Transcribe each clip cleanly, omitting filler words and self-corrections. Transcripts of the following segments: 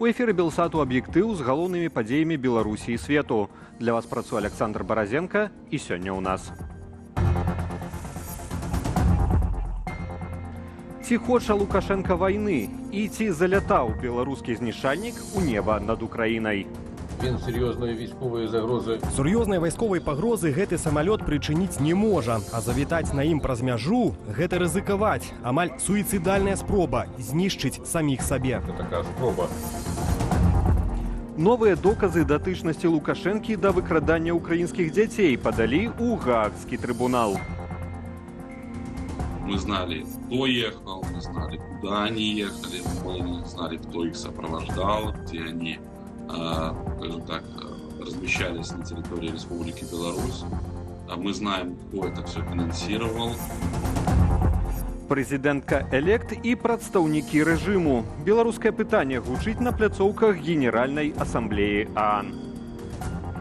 У эфіры Белсату аб'ектыў з галоўнымі падзеямі Беларусі і свету. Для вас працуе Александр Баразенко, і сёння ў нас. Ці хоча Лукашенко вайны і ці залятаў беларускі знішальнік у неба над Украінай? Він серйозної військової загрози. Сур'ёзнай вайсковай пагрозы гэты самалёт прычыніць не можа, а завітаць на ім праз мяжу – гэта рызыкаваць. Амаль суіцыдальная спроба знішчыць саміх сабе. Це така спроба. Новыя доказы датычнасці Лукашэнкі да выкрадання украінскіх дзяцей падалі ў Гаагскі трыбунал. Мы знали, кто ехал, мы знали, куда они ехали, мы знали, кто их сопровождал, где они, скажем так, размещались на территории Республики Беларусь. Мы знаем, кто это все финансировал. Прэзідэнтка-элект і прадстаўнікі рэжыму. Беларускае пытанне гучыць на пляцоўках Генеральнай асамблеі ААН.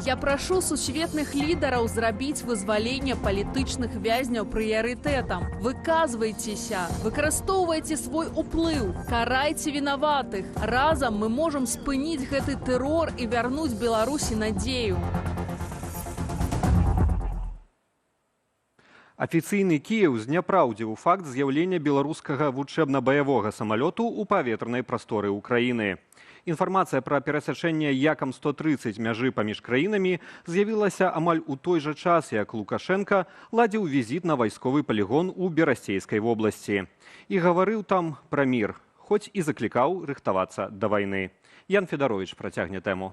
Я прашу сусветных лідараў зрабіць вызваленне палітычных вязняў прыярытэтам. Выказвайцеся, выкарыстоўвайце свой уплыў, карайце вінаватых. Разам мы можам спыніць гэты тэрор і вярнуць Беларусі надзею. Афіцыйны Кіеў зняпраўдзіў факт з'яўлення беларускага вучэбна-баявога самалёту ў паветранай прасторы ўкраіны. Інфармацыя пра перасячэнне Якам-130 мяжы паміж краінамі з'явілася амаль у той жа час, як Лукашенка ладзіў візіт на вайсковы палігон у Берасцейскай вобласці. І гаварыў там пра мір, хоць і заклікаў рыхтавацца да вайны. Ян Федарович працягне тэму.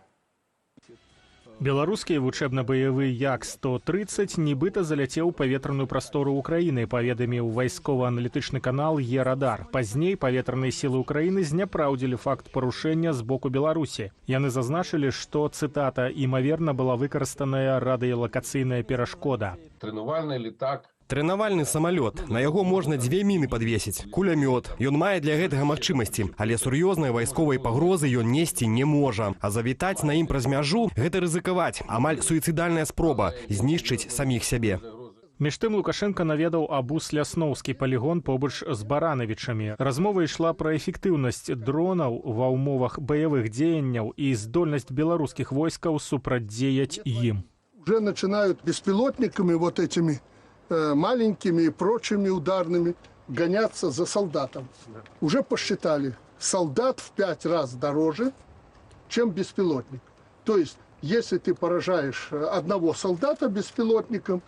Беларускі вучэбна-баявы Як-130 нібыта заляцеў у паветраную прастору ўкраіны, паведаміў вайскова-аналітычны канал Е-Радар. Пазней паветраныя сілы ўкраіны зняпраўдзілі факт парушэння з боку Беларусі. Яны зазначылі, што, цытата, імаверна была выкарыстаная радыёлакацыйная перашкода. Тренувальний літак. Трэнавальны самалёт. На яго можна 2 міны падвесіць. Кулямёт. Ён мае для гэтага магчымасці, але сур'ёзнай вайсковай пагрозы ён несці не можа. А завітаць на ім праз мяжу – гэта рызыкаваць. Амаль суіцыдальная спроба знішчыць саміх сябе. Між тым Лукашенка наведаў Абус-Лясноўскі палігон побач з Баранавічамі. Размова ішла пра эфектыўнасць дронаў ва ўмовах баявых дзеянняў і здольнасць беларускіх войскаў супрацьдзеяць ім. Уже начинают беспилотниками вот этими маленькими и прочими ударными гоняться за солдатом. Уже посчитали, солдат в 5 раз дороже, чем беспилотник. То есть, если ты поражаешь одного солдата беспилотником,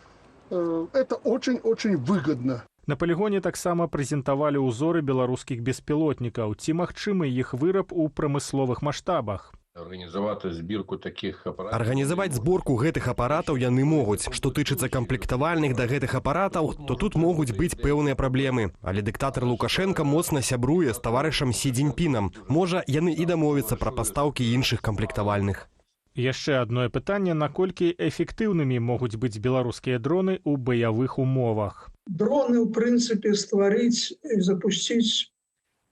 это очень-очень выгодно. На палігоне таксама прэзентавалі ўзоры беларускіх беспілотнікаў. Ці магчымы іх выраб у прамысловых маштабах? Арганізаваць зборку гэтых апаратаў яны могуць. Што тычыцца камплектавальных да гэтых апаратаў, то тут могуць быць пэўныя праблемы. Але дыктатар Лукашенка моцна сябруе з таварышам Сі Цзіньпінам. Можа, яны і дамовяцца пра пастаўкі іншых камплектавальных. Яшчэ адное пытанне, наколькі эфектыўнымі могуць быць беларускія дроны ў баявых умовах. Дроны, ў прынцыпе, стварыць і запусціць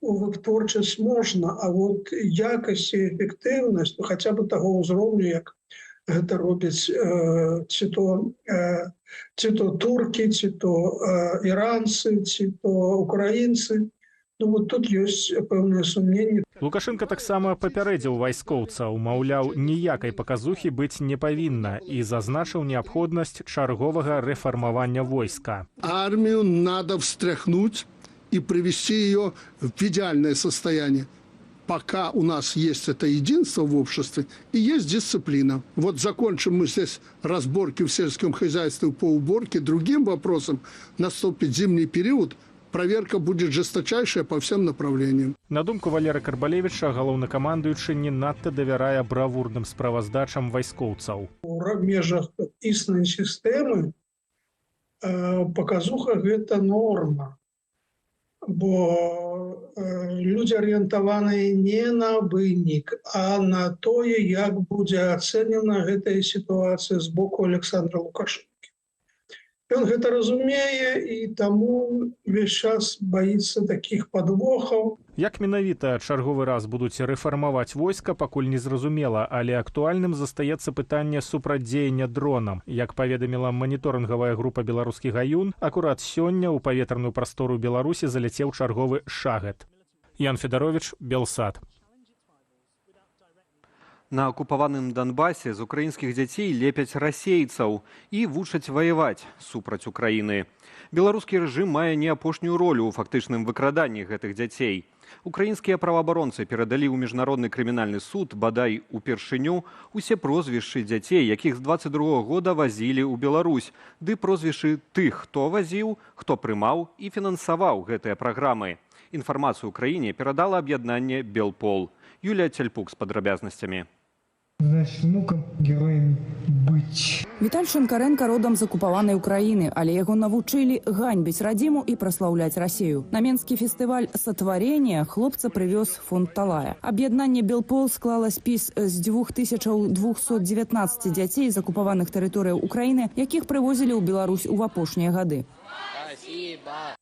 у вытворчасць можна, а вот якасць і эфектыўнасць, хаця бы таго ўзроўню, як гэта робяць ці то туркі, ці то іранцы, ці то украінцы. Ну вот тут ёсць пэўныя сумненні. Лукашенко таксама папярэдзіў вайскоўцаў, маўляў, ніякай паказухі быць не павінна і зазначыў неабходнасць чарговага рэфармавання войска. Армию надо встряхнуть и привести ее в идеальное состояние. Пока у нас есть это единство в обществе и есть дисциплина. Вот закончим мы здесь разборки в сельском хозяйстве по уборке. Другим вопросом наступит зимний период, проверка будет жесточайшая по всем направлениям. На думку Валеры Карбалевіча, галоўнакамандуючы не надта давярае бравурным справаздачам вайскоўцаў. У межах існай сістэмы паказуха гэта норма. Бо людзі арыентаваныя не на вынік, а на тое, як будзе ацэнена гэтая сітуацыя з боку Александра Лукашэнкі. Ён гэта разумее і таму увесь час баіцца такіх падвохаў. Як менавіта чарговы раз будуць рэфармаваць войска, пакуль незразумела, але актуальным застаецца пытанне супрацьдзеяння дронам. Як паведаміла маніторынгавая група «Беларускі гаюн», акурат сёння ў паветраную прастору Беларусі заляцеў чарговы «Шагет». Ян Федарович, Белсат. На акупаваным Донбасе з украінскіх дзяцей лепяць расейцаў і вучаць ваяваць супраць Украіны. Беларускі рэжым мае не апошнюю ролю ў фактычным выкраданні гэтых дзяцей. Украінскія праваабаронцы перадалі ў міжнародны крымінальны суд бадай упершыню усе прозвішчы дзяцей, якіх з 22-го года вазілі ў Беларусь, ды прозвішчы тых, хто вазіў, хто прымаў і фінансаваў гэтыя праграмы. Інфармацыю ўкраіне перадала аб'яднанне «Белпол». Юлія Цяльпук з падрабязнасцямі. Значит, внукам героем быть. Віталь Шанкаренка родам з акупаванай Украіны, але яго навучылі ганьбіць радзіму і праслаўляць Расею. На менскі фестываль «Сотворение» хлопца прывёз фонд Талая. Аб'яднанне «Белпол» склала спіс з 2219 дзяцей з акупаваных тэрыторыяў Украіны, якіх прывозілі ў Беларусь у апошнія гады.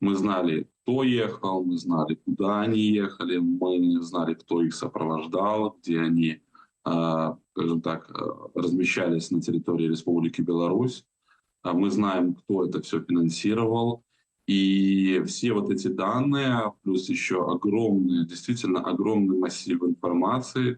Мы знали, кто ехал, мы знали, куда они ехали, мы знали, кто их сопровождал, где они, скажем так, размещались на территории Республики Беларусь. Мы знаем, кто это все финансировал. И все вот эти данные, плюс еще огромный, действительно огромный массив информации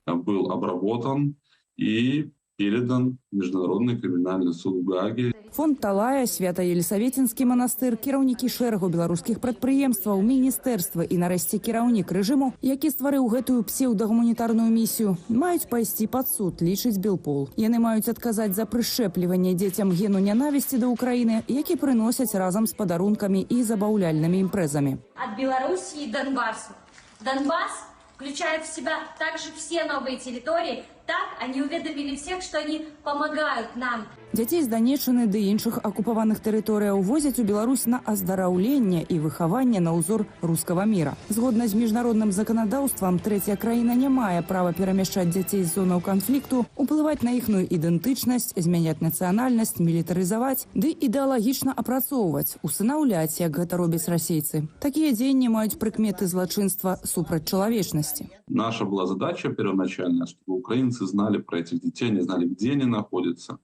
был обработан и передан в Международный криминальный суд в Гааге. Фонд Талая, Свято-Елисаветинский монастыр, кіраўнікі шэрагу беларускіх прадпрыемстваў, міністэрства і нарэшце кіраўнік рэжыму, які стварыў гэтую псеўдагуманітарную місію, маюць пайсці пад суд, лічыць Белпол. Яны маюць адказаць за прышэпліванне дзецям гену нянавісці да Украіны, які прыносяць разам з падарункамі і забаўляльнымі імпрэзамі. От Белоруссии и Донбассу. Донбасс включает в себя также все новые территории. Так они уведомили всех, что они помогают нам. Дзяцей з Данеччыны ды іншых акупаваных тэрыторыяў возяць у Беларусь на аздараўленне і выхаванне на ўзор рускага міра. Згодна з міжнародным заканадаўствам, трэцяя краіна не мае права перамяшчаць дзяцей з зонаў канфлікту, уплываць на іхную ідэнтычнасць, змяняць нацыянальнасць, мілітарызаваць, ды ідэалагічна апрацоўваць, усынаўляць, як гэта робяць расейцы. Такія дзеянні маюць прыкметы злачынства супраць чалавечнасці. Наша была задача первоначальная, чтобы украинцы знали про этих детей, они знали, где они находятся.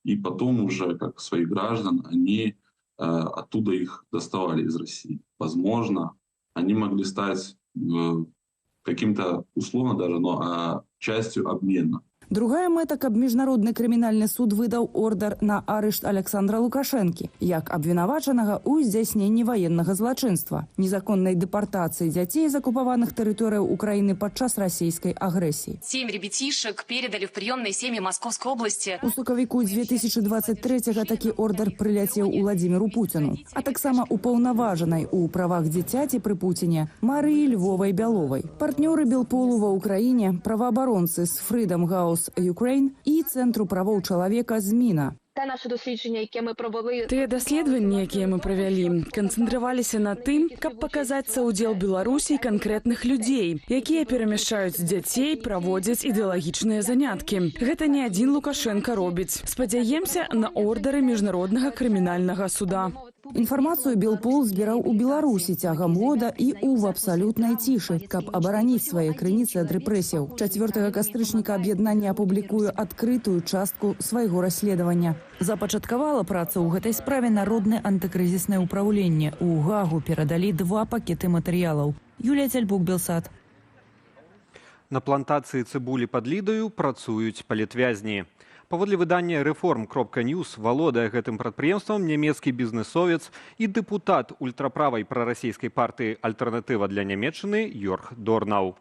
И потом уже, как своих граждан, они оттуда их доставали из России. Возможно, они могли стать каким-то, условно даже, но частью обмена. Другая мэта, каб міжнародны крымінальны суд выдаў ордар на арышт Александра Лукашэнкі, як абвінавачанага ў здзяйсненні ваеннага злачынства, незаконнай дэпартацыі дзяцей з акупаваных тэрыторыяў Украіны падчас расійскай агрэсіі. 7 ребятишек передали в приемные семьи Московской области. У сакавіку 2023-го такі ордар прыляцеў Уладзіміру Пуціну, а таксама упаўнаважанай у правах дзіцяці пры Пуціне Марыі Львовай-Бяловай. Партнёры Белполу ва Ўкраіне, праваабаронцы з Freedom House Ukraine і Центру правоў чалавека «Зміна». Те наші дослідження, які ми провели, Тыя даследаванні, якія мы правялі, канцэнтраваліся на тым, каб паказаць саўдзел Беларусі канкрэтных людзей, якія перамяшчаюць дзяцей, праводзяць ідэалагічныя заняткі. Гэта не адзін Лукашенка робіць. Спадзяемся на ордары міжнароднага крымінальнага суда. Інфармацыю Белпол збіраў у Беларусі цягам года і ў абсалютнай цішы, каб абараніць свае крыніцы ад рэпрэсіяў. 4 кастрычніка аб'яднанне апублікуе адкрытую частку свайго расследавання. Запачаткавала працу ў гэтай справе Народнае антыкрызіснае ўпраўленне. У Гаагу перадалі 2 пакеты матэрыялаў. Юлія Цяльпук, Белсат. На плантацыі цыбулі пад Лідаю працуюць палітвязні. Паводле выдання «Reform.news» валодае гэтым прадпрыемствам нямецкі бізнесовец і дэпутат ультраправай прарасійскай партыі «Альтэрнатыва для Нямецчыны» Йорг Дорнау.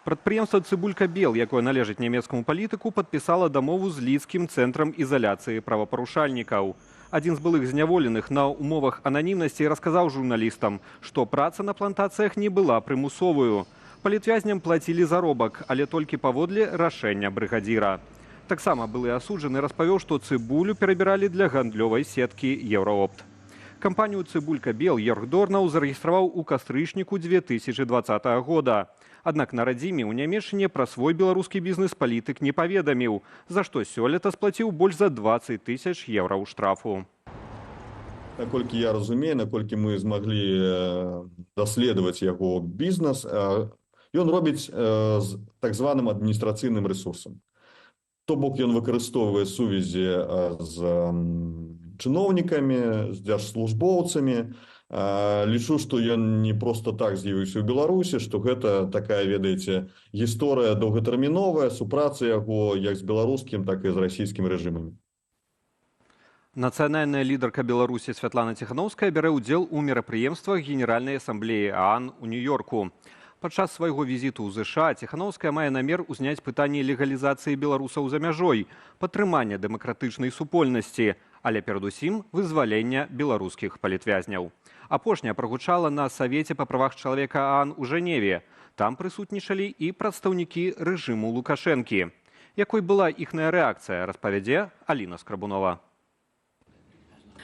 Прадпрыемства «Цыбулька Бел», якое належыць нямецкаму палітыку, падпісала дамову з лідскім цэнтрам ізаляцыі правапарушальнікаў. Адзін з былых зняволеных на умовах ананімнасці расказаў журналістам, што праца на плантацыях не была прымусовую. Палітвязням плацілі заробак, але толькі паводле рашэння брыгадзіра. Таксама былы асуджаны распавёў, што цыбулю перабіралі для гандлёвай сеткі «Еўраопт». Кампанію «Цыбулька Бел» Йорг Дорнау зарэгістраваў у кастрычніку 2020 года. Аднак на радзіме ў Нямецчыне пра свой беларускі бізнес палітык не паведаміў, за што сёлета сплаціў больш за 20 000 еўра ў штрафу. Наколькі я разумею, наколькі мы змаглі даследаваць яго бізнес, ён робіць з так званым адміністрацыйным рэсурсам. То бок ён выкарыстоўвае сувязі з чыноўнікамі, з дзяржслужбоўцамі, Лічу, што ён не проста так з'явіўся ў Беларусі, што гэта такая, ведаеце, гісторыя доўгатэрміновая, супраца яго як з беларускім, так і з расійскім рэжымамі. Нацыянальная лідарка Беларусі Святлана Ціханаўская бярэ ўдзел у мерапрыемствах Генеральнай асамблеі ААН у Нью-Йорку. Падчас свайго візіту ў ЗША Ціханаўская мае намер узняць пытанне легалізацыі беларусаў за мяжой, падтрымання дэмакратычнай супольнасці, але перадусім вызвалення беларускіх палітвязняў. Апошняя прагучала на Савеце па правах чалавека ААН у Жэневе. Там прысутнічалі і прадстаўнікі рэжыму Лукашэнкі. Якой была іхная рэакцыя, распавядзе Аліна Скрабунова.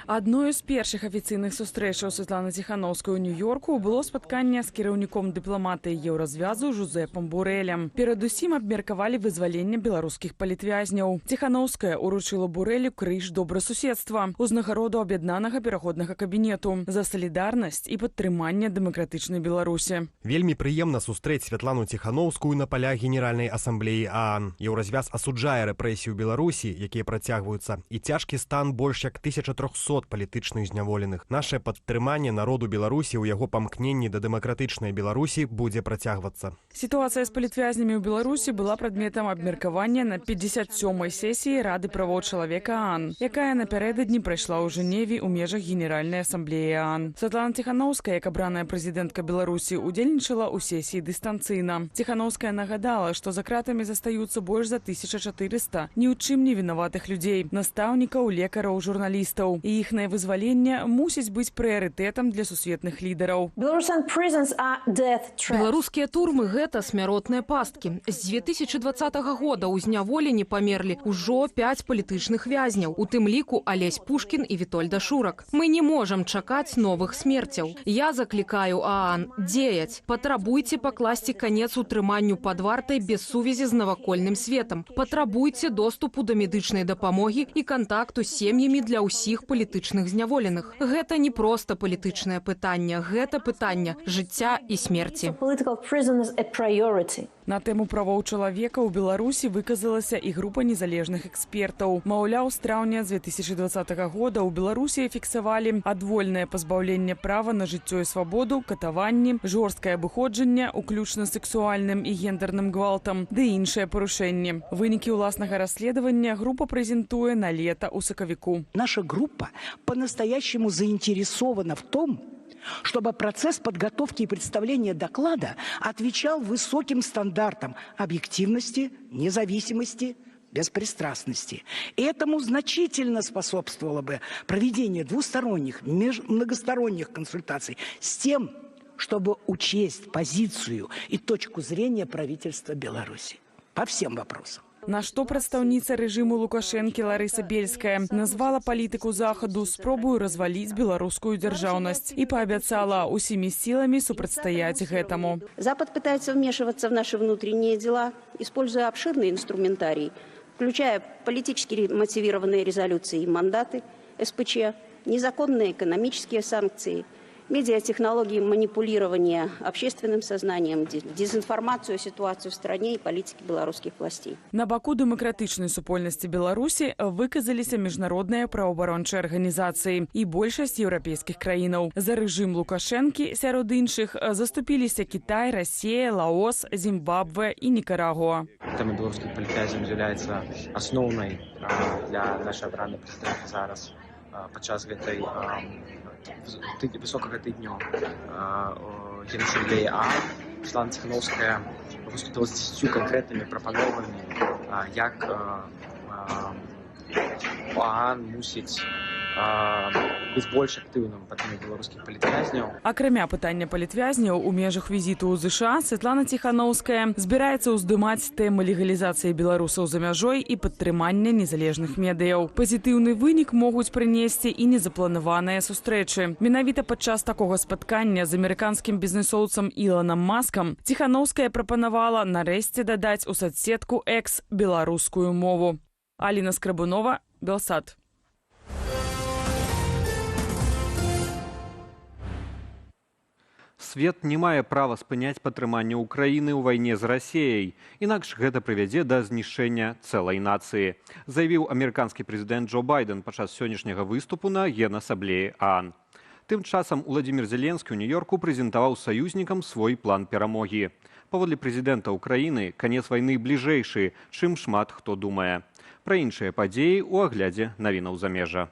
Адной з першых афіцыйных сустрэчаў Святланы Ціханаўскай у Нью-Йорку было спатканне з кіраўніком дыпламатыі Еўразвязу Жозэпам Бурэлем. Перадусім абмеркавалі вызваленне беларускіх палітвязняў. Ціханаўская уручыла Бурэлю крыж добрасуседства, узнагароду аб'яднанага пераходнага кабінету за салідарнасць і падтрыманне дэмакратычнай Беларусі. Вельмі прыемна сустрэць Святлану Ціханаўскую на палях Генеральнай асамблеі ААН. Еўразвяз асуджае рэпрэсіі ў Беларусі, якія працягваюцца, і цяжкі стан больш як 1300 палітычных зняволеных. Нашае падтрыманне народу Беларусі ў яго памкненні да дэмакратычнай Беларусі будзе працягвацца. Сітуацыя з палітвязнямі ў Беларусі была прадметам абмеркавання на 57-й сесіі Рады правоў чалавека ААН, якая напярэдадні прайшла ў Жэневе ў межах Генеральнай асамблеі ААН. Святлана Ціханаўская, як абраная прэзідэнтка Беларусі, удзельнічала ў сесіі дыстанцыйна. Ціханаўская нагадала, што за кратамі застаюцца больш за 1400 ні ў чым не вінаватых людзей, настаўнікаў, лекараў, журналістаў. І іхнае вызваленне мусіць быць прыярытэтам для сусветных лідараў. Беларускія турмы – гэта смяротныя пасткі. З 2020 года ў зняволенні памерлі ўжо 5 палітычных вязняў, у тым ліку Алесь Пушкін і Вітольда Шурак. Мы не можам чакаць новых смерцяў. Я заклікаю ААН дзеяць. Патрабуйце пакласці канец утрыманню пад вартай без сувязі з навакольным светам. Патрабуйце доступу да медычнай дапамогі і кантакту з сем'ямі для ўсіх палітычных зняволеных. Гэта не проста палітычнае пытанне, гэта пытанне жыцця і смерці. На тэму правоў чалавека ў Беларусі выказалася і група незалежных экспертаў. Маўляў, з траўня 2020 года ў Беларусі фіксавалі адвольнае пазбаўленне права на жыццё і свабоду, катаванні, жорсткае абыходжанне, уключна сексуальным і гендерным гвалтам, ды іншыя парушэнні. Вынікі ўласнага расследавання група прэзентуе на лета ў сакавіку. Наша группа по-настоящему заинтересована в том, чтобы процесс подготовки и представления доклада отвечал высоким стандартам объективности, независимости, беспристрастности. И этому значительно способствовало бы проведение двусторонних, многосторонних консультаций с тем, чтобы учесть позицию и точку зрения правительства Беларуси по всем вопросам. На што прадстаўніца рэжыму Лукашэнкі Ларыса Бельская назвала палітыку Захаду спробую разваліць беларускую дзяржаўнасць і паабяцала усімі сіламі супрацьстаяць гэтаму. Запад пытается вмешиваться в наши внутренние дела, используя обширный инструментарий, включая политически мотивированные резолюции и мандаты СПЧ, незаконные экономические санкции, медиатехнологии манипулирования общественным сознанием, дезинформацию, ситуацию в стране и политики белорусских властей. На баку дэмакратычнай супольнасці Беларусі выказаліся міжнародныя праваабарончыя арганізацыі і большасць еўрапейскіх краінаў. За рэжым Лукашэнкі сярод іншых заступіліся Кітай, Расія, Лаос, Зімбабве і Нікарагуа. Тэма беларускіх палітвязняў з'яўляецца асноўнай для нашай абранай прэзідэнткі зараз падчас гэтай высокага тыдню Генасамблеі ААН. Святлана Ціханаўская выступила з 10 конкретными прапановамі, як ААН мусіць быць больш актыўным па тэме беларускіх палітвязняў. Акрамя пытання палітвязняў у межах візіту ў ЗША Святлана Ціханаўская збіраецца ўздымаць тэмы легалізацыі беларусаў за мяжой і падтрымання незалежных медыяў. Пазітыўны вынік могуць прынесці і незапланаваныя сустрэчы. Менавіта падчас такога спаткання з амерыканскім бізнесоўцам Іланам Маскам Ціханаўская прапанавала нарэшце дадаць у соцсетку X беларускую мову. Аліна Скрабунова, Белсат. Свет не мае права спыняць падтрыманне Ўкраіны ў вайне з Расіяй. Інакш гэта прывядзе да знішчэння цэлай нацыі, заявіў амерыканскі прэзідэнт Джо Байден падчас сённяшняга выступу на Генасамблеі ААН. Тым часам Уладзімір Зеленскі ў Нью-Йорку прэзентаваў саюзнікам свой план перамогі. Паводле прэзідэнта Ўкраіны, канец вайны бліжэйшы, чым шмат хто думае. Пра іншыя падзеі ў аглядзе навінаў замежжа.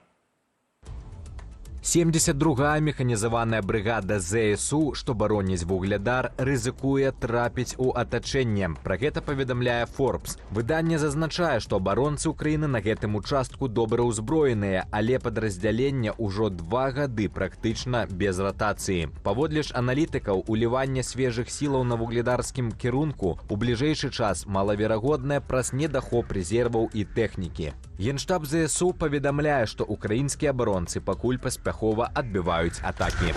72-я механізаваная брыгада ЗСУ, што бароніць Вугледар, рызыкуе трапіць у атачэнне. Пра гэта паведамляе Forbes. Выданне зазначае, што абаронцы Ўкраіны на гэтым участку добра ўзброеныя, але падраздзялення ўжо 2 гады практычна без ратацыі. Паводле ж аналітыкаў, уліванне свежых сілаў на вугледарскім кірунку у бліжэйшы час малаверагоднае праз недахоп рэзерваў і тэхнікі. Генштаб ЗСУ паведамляе, што украінскія абаронцы пакуль паспяхова адбіваюць атакі.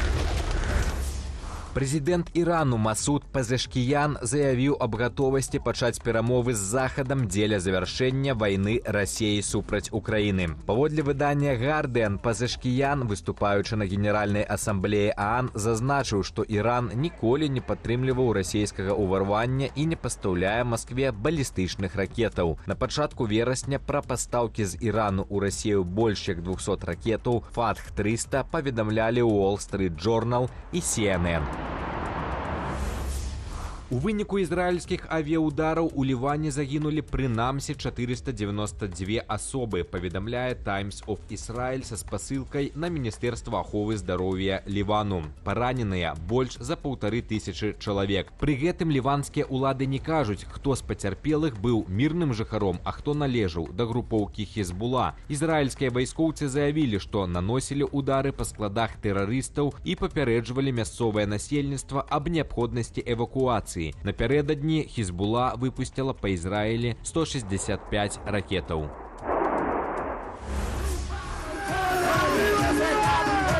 Прэзідэнт Ірану Масуд Пазешкіян заявіў аб гатовасці пачаць перамовы з Захадам дзеля завяршэння вайны Расіі супраць Украіны. Паводле выдання «Гардыан», Пазешкіян, выступаючы на Генеральнай асамблеі ААН, зазначыў, што Іран ніколі не падтрымліваў расійскага ўварвання і не пастаўляе Маскве балістычных ракетаў. На пачатку верасня пра пастаўкі з Ірану ў Расію больш як 200 ракетаў «Фатх-300» паведамлялі Wall Street Journal і CNN. У выніку ізраільскіх авіаудараў у Ліване загінулі прынамсі 492 асобы, паведамляе Times of Israel са спасылкай на Міністэрства аховы здароўя Лівану. Параненыя больш за 1500 чалавек. Пры гэтым ліванскія ўлады не кажуць, хто з пацярпелых быў мірным жыхаром, а хто належаў да групоўкі Хезбула. Ізраільскія вайскоўцы заявілі, што наносілі ўдары па складах тэрарыстаў і папярэджвалі мясцовае насельніцтва аб неабходнасці эвакуацыі. Напярэдадні Хезбула выпусціла па Ізраілі 165 ракетаў.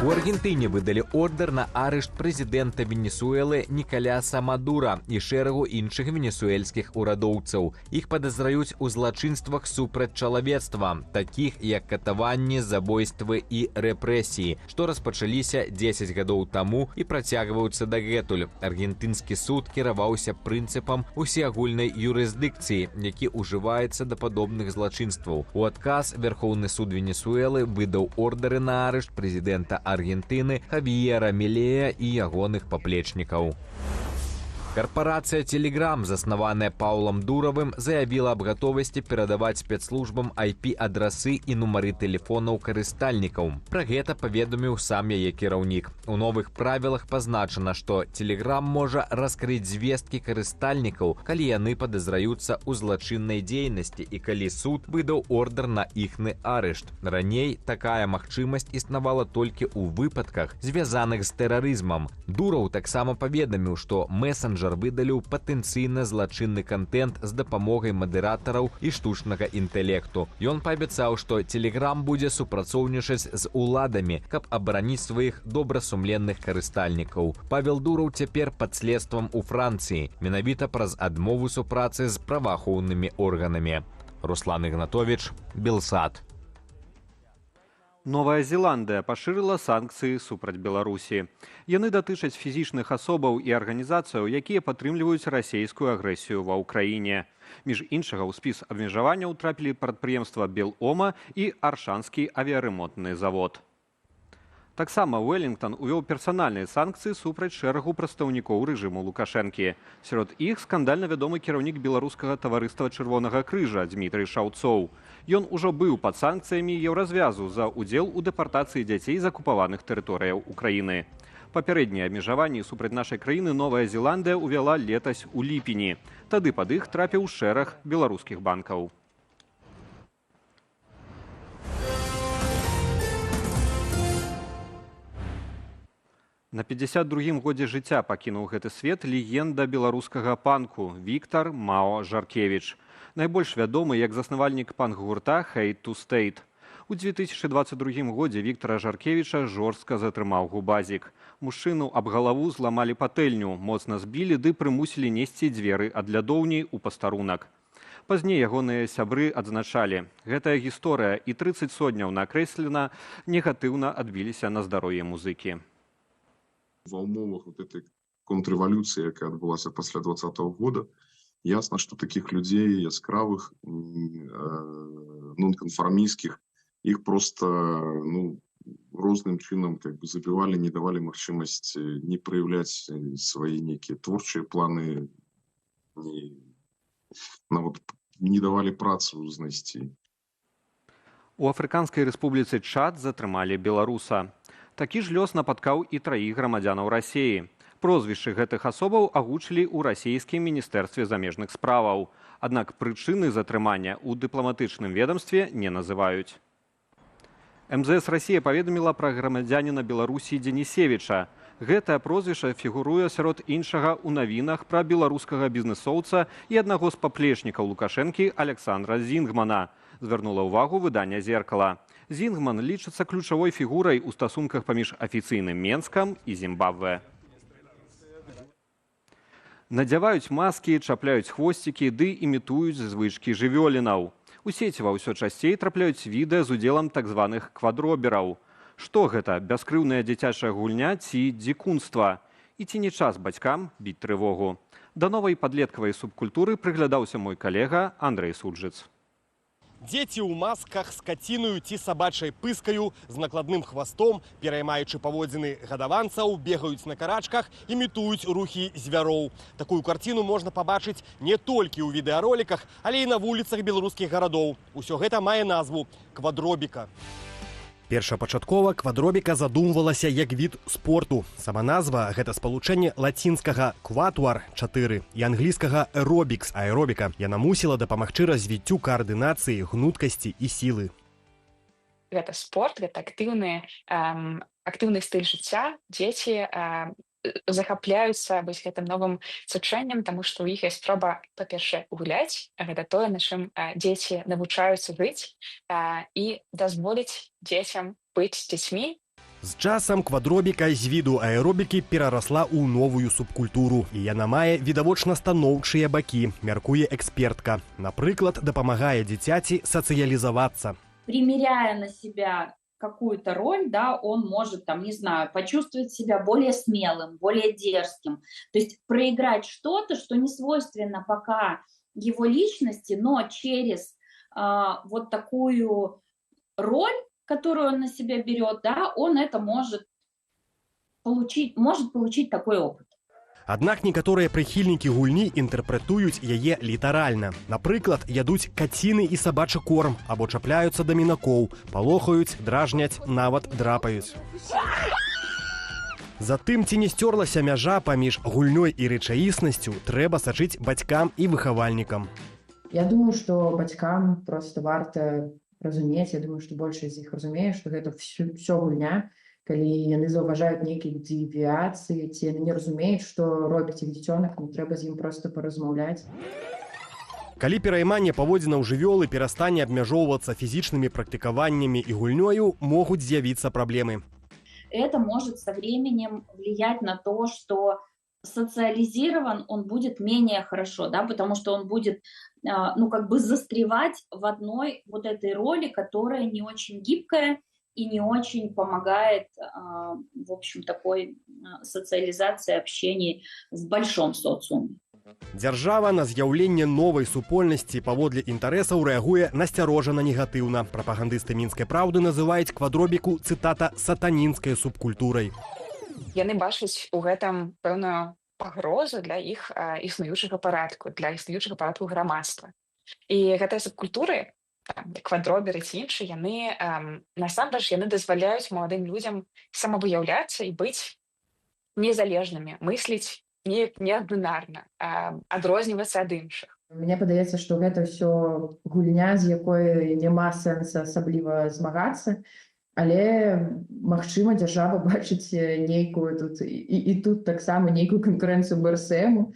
У Аргентыне выдалі ордер на арышт прэзідэнта Венесуэлы Нікаляса Мадура і шэрагу іншых венесуэльскіх урадоўцаў. Іх падазраюць у злачынствах супраць чалавецтва, такіх як катаванні, забойствы і рэпрэсіі, што распачаліся 10 гадоў таму і працягваюцца дагэтуль. Аргентынскі суд кіраваўся прынцыпам усеагульнай юрысдыкцыі, які ўжываецца да падобных злачынстваў. У адказ Верхоўны суд Венесуэлы выдаў ордары на арышт прэзідэнта Аргентыны Хавіера Мілея і ягоных паплечнікаў. Карпорацыя Telegram, заснаваная Паўлам Дуравым, заявіла аб гатовасці перадаваць спецслужбам IP-адрасы і нумары тэлефонаў карыстальнікаў. Пра гэта паведаміў сам яе кіраўнік. У новых правілах пазначана, што Telegram можа раскрыць звесткі карыстальнікаў, калі яны падазраюцца ў злачыннай дзейнасці і калі суд выдаў ордер на іхны арышт. Раней такая магчымасць існавала толькі ў выпадках, звязаных з тэрарызмам. Дураў таксама паведаміў, што месенджер выдаліў патэнцыйна злачынны контент з дапамогай мадэратараў і штучнага інтэлекту. Ён паабяцаў, што Telegram будзе супрацоўнічаць з уладамі, каб абараніць сваіх добрасумленных карыстальнікаў. Павел Дураў цяпер пад следствам у Францыі, менавіта праз адмову супрацы з праваахоўнымі органамі. Руслан Ігнатовіч, Белсат. Новая Зеландыя пашырыла санкцыі супраць Беларусі. Яны датычаць фізічных асобаў і арганізацыяў, якія падтрымліваюць расійскую агрэсію ва ўкраіне. Між іншага, у спіс абмежаванняў трапілі прадпрыемства Белома і Аршанскі авіяремонтны завод. Таксама Уэллінгтон увёў персанальныя санкцыі супраць шэрагу прадстаўнікоў рэжыму Лукашэнкі. Сярод іх скандальна вядомы кіраўнік беларускага таварыства Чырвонага крыжа Дмітрый Шаўцоў. Ён ужо быў пад санкцыямі еўразвязу за ўдзел у дэпартацыі дзяцей з акупаваных тэрыторыяў Украіны. Папярэднія абмежаванні супраць нашай краіны Новая Зеландыя ўвяла летась у ліпені. Тады пад іх трапіў шэраг беларускіх банкаў. На 52-м годзе жыцця пакінуў гэты свет легенда беларускага панку Віктар Мао Жаркевіч. Найбольш вядомы як заснавальнік панк-гурта «Hate to State». У 2022 годзе Віктара Жаркевіча жорстка затрымаў губазік. Мужчыну аб галаву зламалі патэльню, моцна збілі ды прымусілі несці дзверы ад лядоўні ў пастарунак. Пазней ягоныя сябры адзначалі. Гэтая гісторыя і 30 сотняў накрэслена негатыўна адбіліся на здароўе музыкі. Ва ўмовах этой контррэвалюцыі, якая адбылася пасля 2020 года, ясна, што такіх людзей яскравых, нонканфармійскіх, іх проста розным чынам забівалі, не давалі магчымасць не праяўляць свае нейкія творчыя планы, нават не давалі працу знайсці. У Афрыканскай рэспубліцы Чад затрымалі беларуса. Такі ж лёс напаткаў і 3 грамадзянаў Расіі. Прозвішчы гэтых асобаў агучылі ў расійскім міністэрстве замежных справаў. Аднак прычыны затрымання ў дыпламатычным ведамстве не называюць. МЗС Расія паведаміла пра грамадзяніна Беларусі Денісевіча. Гэтае прозвішча фігуруе сярод іншага ў навінах пра беларускага бізнэсоўца і аднаго з паплечнікаў Лукашэнкі Александра Зінгмана. Звярнула ўвагу выдання «Зеркала». Зінгман лічыцца ключавой фігурай у стасунках паміж афіцыйным Менскам і Зімбабве. Надзяваюць маскі, чапляюць хвосцікі ды імітуюць звычкі жывёлінаў. У сеціва ўсё часцей трапляюць відэа з удзелам так званых квадробераў. Што гэта, бяскрыўная дзіцячая гульня ці дзікунства? І ці не час бацькам біць трывогу? Да новай падлеткавай субкультуры прыглядаўся мой калега Андрэй Суджыц. Дзеці ў масках з кацінаю ці сабачай пыскаю, з накладным хвастом, пераймаючы паводзіны гадаванцаў, бегаюць на карачках, імітуюць рухі звяроў. Такую карціну можна пабачыць не толькі ў відэароліках, але і на вуліцах беларускіх гарадоў. Усё гэта мае назву квадробіка. Першапачаткова квадробіка задумвалася як від спорту. Сама назва – гэта спалучэнне лацінскага «кватуар» – 4 і англійскага «аэробікс» – аэробіка. Яна мусіла дапамагчы развіццю каардынацыі, гнуткасці і сілы. Гэта спорт, гэта актыўны стыль жыцця. Дзеці захапляюцца гэтым новым сучэннем, таму што ў іх ёсць спроба, па-першае, гуляць. Гэта тое, на чым дзеці навучаюцца жыць і дазволіць дзецям быць дзецьмі. З часам квадробіка з віду аэробікі перарасла ў новую субкультуру. І яна мае відавочна станоўчыя бакі, мяркуе экспертка. Напрыклад, дапамагае дзіцяці сацыялізавацца. Примеряя на себя какую-то роль, да, он может, не знаю, почувствовать себя более смелым, более дерзким. То есть проиграть что-то, что не свойственно пока его личности, но через вот такую роль, которую он на себя берет, да, он это может получить такой опыт. Аднак некаторыя прыхільнікі гульні інтэрпрэтуюць яе літаральна. Напрыклад, ядуць каціны і сабачы корм, або чапляюцца да мінакоў, палохаюць, дражняць, нават драпаюць. Затым, ці не сцёрлася мяжа паміж гульнёй і рэчаіснасцю, трэба сачыць бацькам і выхавальнікам. Я думаю, што бацькам проста варта разумець, я думаю, што большасць з іх разумее, што гэта ўсё гульня. Калі яны заўважаюць нейкія дэвіяцыі, ці яны не разумеюць, што робіць іх дзіцёнак, трэба з ім проста паразмаўляць. Калі перайманне паводзінаў жывёлы перастане абмяжоўвацца фізічнымі практыкаваннямі і гульнёю, могуць з'явіцца праблемы. Это может со временем влиять на то, что социализирован он будет менее хорошо, да, потому что он будет, застревать в одной вот этой роли, которая не очень гибкая, и не очень помогает, в общем, такой социализации, общении в большом социуме. Дзяржава на з'яўленне новай супольнасці паводле інтарэсаў рэагуе насцярожана негатыўна. Прапагандысты мінскай праўды называюць квадробіку, цытата, сатанінскай субкультурай. Яны бачаць у гэтым пэўную пагрозу для іх існуючага парадку, для існуючага парадку грамадства. І гэтыя субкультуры, квадроберы ці іншыя, яны насамрэч яны дазваляюць маладым людзям самавыяўляцца і быць незалежнымі, мысліць неардынарна, адрознівацца ад іншых. Мне падаецца, што гэта ўсё гульня, з якой няма сэнса асабліва змагацца, але, магчыма, дзяржава бачыць нейкую тут і тут таксама нейкую канкурэнцыю БРСМу.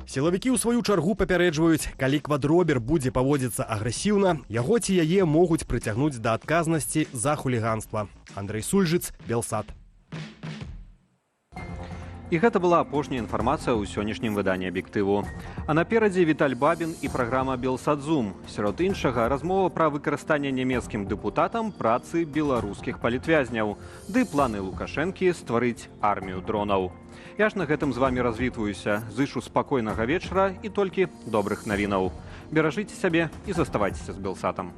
Сілавікі ў сваю чаргу папярэджваюць, калі квадробер будзе паводзіцца агрэсіўна, яго ці яе могуць прыцягнуць да адказнасці за хуліганства. Андрэй Сульжыц, Белсат. І гэта была апошняя інфармацыя ў сённяшнім выданні «Аб'ектыву». А наперадзе Віталь Бабін і праграма «Белсат-Зум». Сярод іншага, размова пра выкарыстанне нямецкім дэпутатам працы беларускіх палітвязняў, ды планы Лукашэнкі стварыць армію дронаў. Я ж на гэтым з вамі развітваюся. Зышу спакойнага вечара і толькі добрых навінаў. Беражыце сябе і заставайцеся з Белсатам.